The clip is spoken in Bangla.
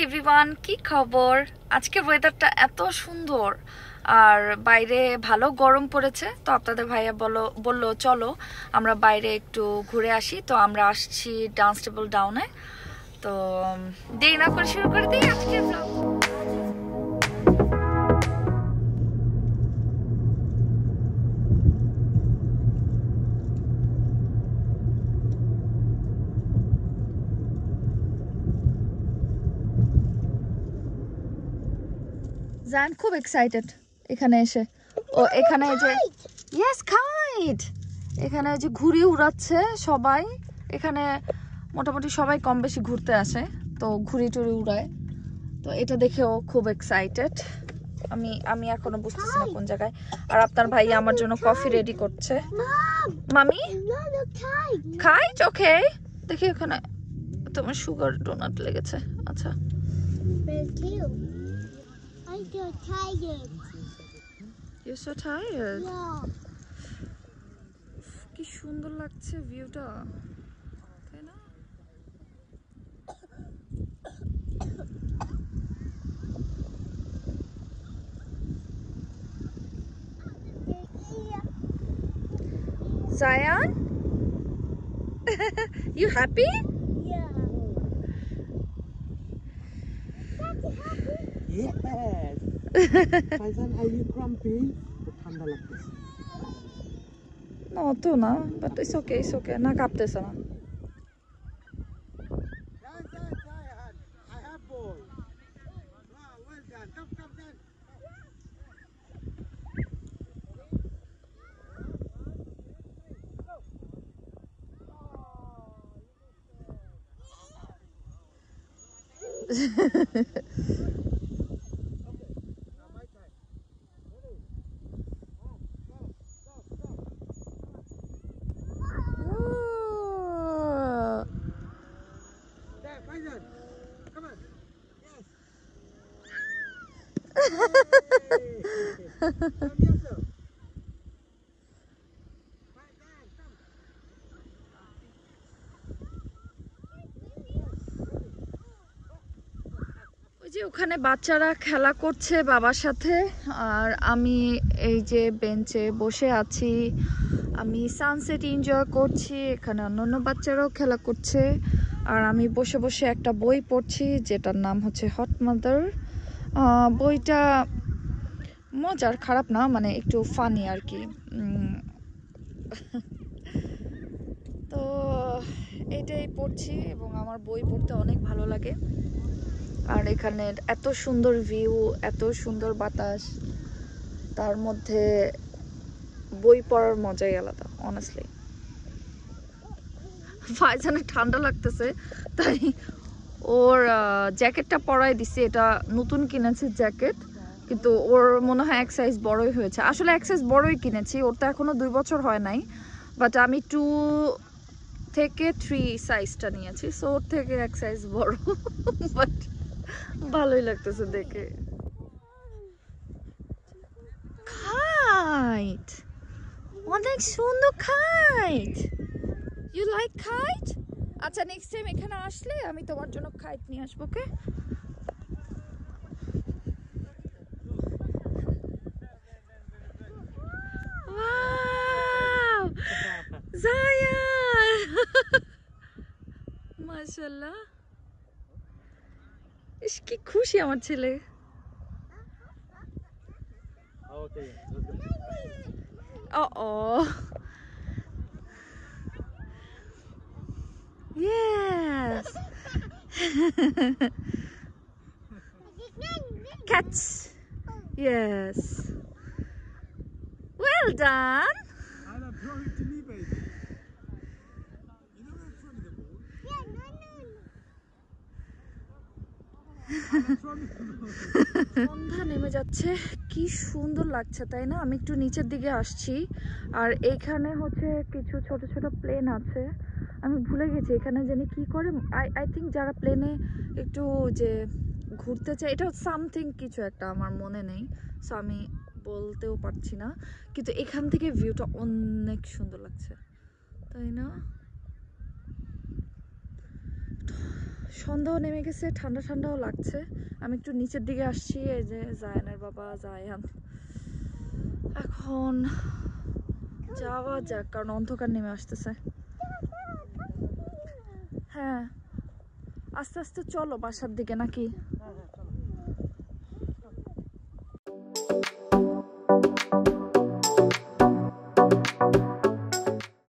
এভরিওয়ান, কি খবর? আজকের ওয়েদারটা এত সুন্দর আর বাইরে ভালো গরম পড়েছে। তো আপনাদের ভাইয়া বললো চলো আমরা বাইরে একটু ঘুরে আসি। তো আমরা আসছি ডান্সটেবল ডাউনে। তো দেরি না করে শুরু করে দিই আজকের ব্লগ। জান খুব এক্সাইটেড এখানে এসে। ও এখানে যে ইয়েস কাইট, এখানে যে ঘুড়ি উড়াচ্ছে সবাই। এখানে মোটামুটি সবাই কম বেশি ঘুরতে আসে, তো ঘুড়ি টুড়ি উড়ায়। তো এটা দেখেও খুব এক্সাইটেড। আমি এখনো বুঝতেছি না কোন জায়গায়। আর আপনার ভাই আমার জন্য কফি রেডি করছে। মামি কাইট ওকে। দেখি ওখানে তোমার সুগার ডোনাট লেগেছে। আচ্ছা I'm so tired. You're so tired. Yeah. কি সুন্দর লাগছে ভিউটা, তাই না? Zayan? You happy? Yeah. Yes. Faizan, are you grumpy? ঠান্ডা লাগতেছে। No, তো না, but it's okay. না কাঁপতেছে না। I have ball. Wow, well done. Come, then. There, Faizan. Come on. Yes. Come here, sir. Faizan, come. ওই যে ওখানে বাচ্চারা খেলা করছে বাবার সাথে, আর আমি এই যে বেঞ্চে বসে আছি। আমি সানসেট এনজয় করছি, এখানে অন্যান্য বাচ্চারাও খেলা করছে। আর আমি বসে বসে একটা বই পড়ছি যেটার নাম হচ্ছে হট মাদার। বইটা মজার, খারাপ না, মানে একটু ফানি আর কি। তো এটাই পড়ছি এবং আমার বই পড়তে অনেক ভালো লাগে। আর এখানে এত সুন্দর ভিউ, এত সুন্দর বাতাস, তার মধ্যে বই পড়ার মজাই আলাদা অনেস্টলি। ফাইজানের ঠান্ডা লাগতেছে তাই ওর জ্যাকেটটা পরাই দিছি। এটা নতুন কিনেছি জ্যাকেট, কিন্তু ওর মনে হয় এক সাইজ বড়ই হয়েছে। আসলে এক সাইজ বড়ই কিনেছি, ওর তো এখনো 2 বছর হয় নাই, বাট আমি 2 থেকে 3 সাইজটা নিয়েছি, সো ওর থেকে এক সাইজ বড়। বাট ভালোই লাগতেছে দেখে। কাইট, অনেক সুন্দর কাইট। You like kite? আচ্ছা, নেক্সট টাইম এখানে আসলে আমি তোমার জন্য কাইট নিয়ে আসবো, ওকে? ওয়াও জায়ান, মাশাআল্লাহ। ইস কি খুশি আমার ছেলে। Okay, let's go. Oh. Yes. Catch. Yes. Well done. Anna, throw it to me, baby. You know where throw me the ball? Yeah, no. Anna, throw me the ball. সন্ধ্যা নেমে যাচ্ছে, কি সুন্দর লাগছে তাই না? আমি একটু নিচের দিকে আসছি, আর এইখানে হচ্ছে কিছু ছোট ছোট প্লেন আছে। আমি ভুলে গেছি এখানে জানি কি করে। আই থিঙ্ক যারা প্লেনে একটু যে ঘুরতে চায়, এটা সামথিং কিছু একটা, আমার মনে নেই, সো আমি বলতেও পারছি না। কিন্তু এখান থেকে ভিউটা অনেক সুন্দর লাগছে, তাই না? সন্ধ্যাও নেমে গেছে, ঠান্ডা ঠান্ডাও লাগছে। আমি একটু নিচের দিকে আসছি, এই যে জায়ানের বাবা জায়ান। এখন যাওয়া যাক, কারণ অন্ধকার নেমে আসতেছে। হ্যাঁ, আস্তে আস্তে চলো বাসার দিকে নাকি?